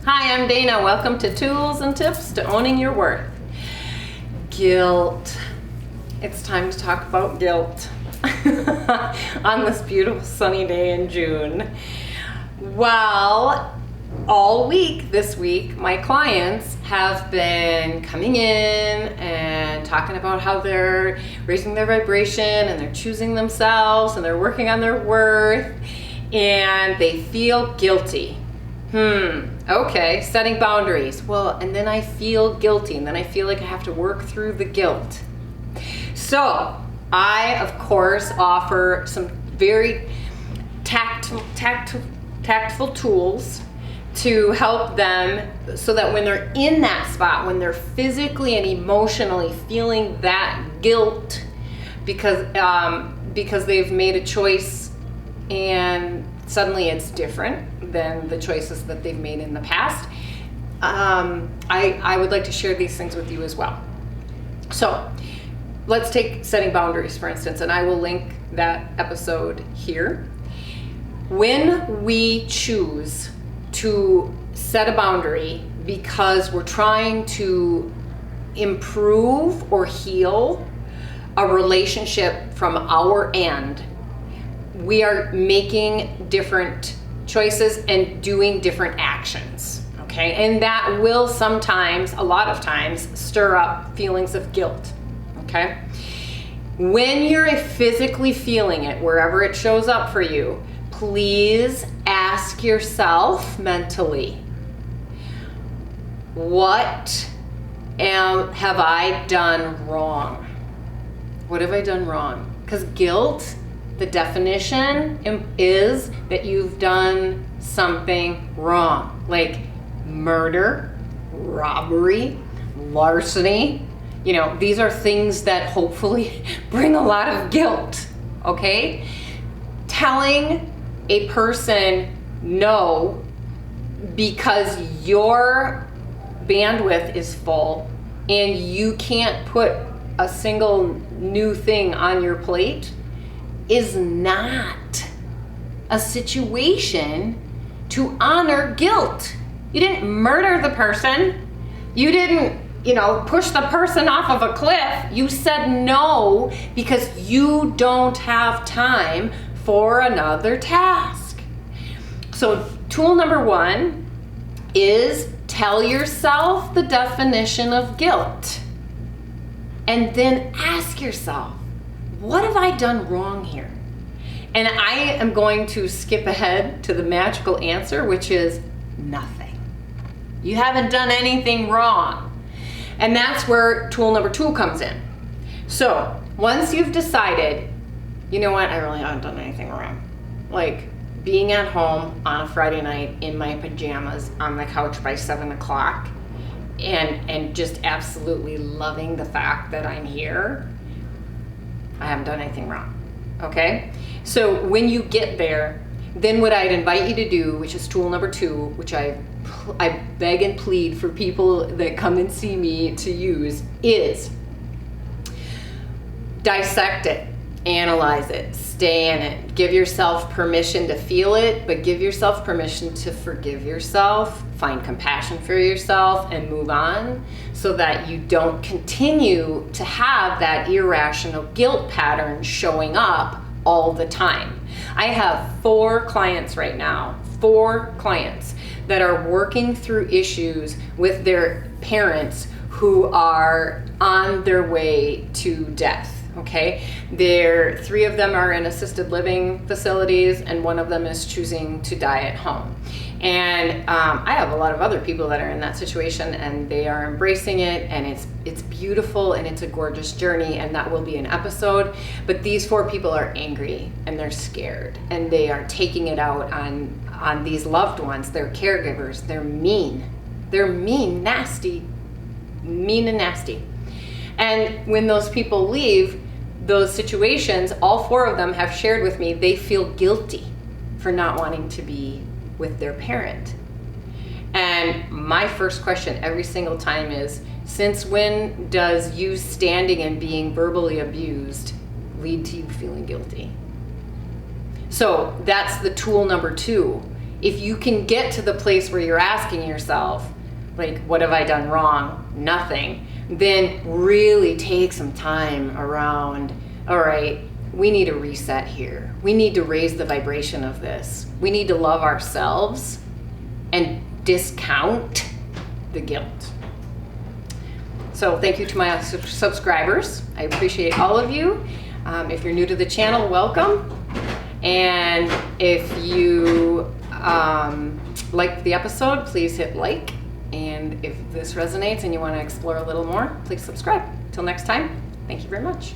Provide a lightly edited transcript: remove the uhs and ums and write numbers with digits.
Hi, I'm Dana. Welcome to Tools and Tips to Owning Your Worth. Guilt. It's time to talk about guilt on this beautiful sunny day in June. Well, all week this week, my clients have been coming in and talking about how they're raising their vibration and they're choosing themselves and they're working on their worth and they feel guilty. Okay, setting boundaries. Well, and then I feel guilty and then I feel like I have to work through the guilt. So I, of course, offer some very tactful tools to help them so that when they're in that spot, when they're physically and emotionally feeling that guilt because they've made a choice and suddenly it's different than the choices that they've made in the past, I would like to share these things with you as well. So let's take setting boundaries, for instance, and I will link that episode here. When we choose to set a boundary because we're trying to improve or heal a relationship from our end, we are making different choices and doing different actions, okay? And that will sometimes, a lot of times, stir up feelings of guilt, okay? When you're physically feeling it, wherever it shows up for you, please ask yourself mentally, what have I done wrong? What have I done wrong? Because guilt, the definition is that you've done something wrong, like murder, robbery, larceny. You know, these are things that hopefully bring a lot of guilt, okay? Telling a person no because your bandwidth is full and you can't put a single new thing on your plate is not a situation to honor guilt. You didn't murder the person. You didn't, push the person off of a cliff. You said no because you don't have time for another task. So tool number 1 is tell yourself the definition of guilt. And then ask yourself, what have I done wrong here? And I am going to skip ahead to the magical answer, which is nothing. You haven't done anything wrong. And that's where tool number 2 comes in. So once you've decided, you know what, I really haven't done anything wrong. Like being at home on a Friday night in my pajamas on the couch by 7 o'clock and just absolutely loving the fact that I'm here, I haven't done anything wrong, okay? So when you get there, then what I'd invite you to do, which is tool number 2, which I beg and plead for people that come and see me to use, is dissect it, analyze it, stay in it, give yourself permission to feel it, but give yourself permission to forgive yourself, find compassion for yourself, and move on so that you don't continue to have that irrational guilt pattern showing up all the time. I have 4 clients right now, 4 clients that are working through issues with their parents who are on their way to death. Okay, 3 of them are in assisted living facilities and 1 of them is choosing to die at home. And I have a lot of other people that are in that situation and they are embracing it, and it's beautiful and it's a gorgeous journey, and that will be an episode. But these 4 people are angry and they're scared and they are taking it out on these loved ones, their caregivers. They're mean, nasty, mean and nasty. And when those people leave those situations, all 4 of them have shared with me they feel guilty for not wanting to be with their parent. And my first question every single time is, since when does you standing and being verbally abused lead to you feeling guilty? So that's the tool number 2, if you can get to the place where you're asking yourself, like, what have I done wrong? Nothing. Then really take some time around, all right, we need a reset here. We need to raise the vibration of this. We need to love ourselves and discount the guilt. So thank you to my subscribers. I appreciate all of you. If you're new to the channel, welcome. And if you liked the episode, please hit like. And if this resonates and you want to explore a little more, please subscribe. Till next time, thank you very much.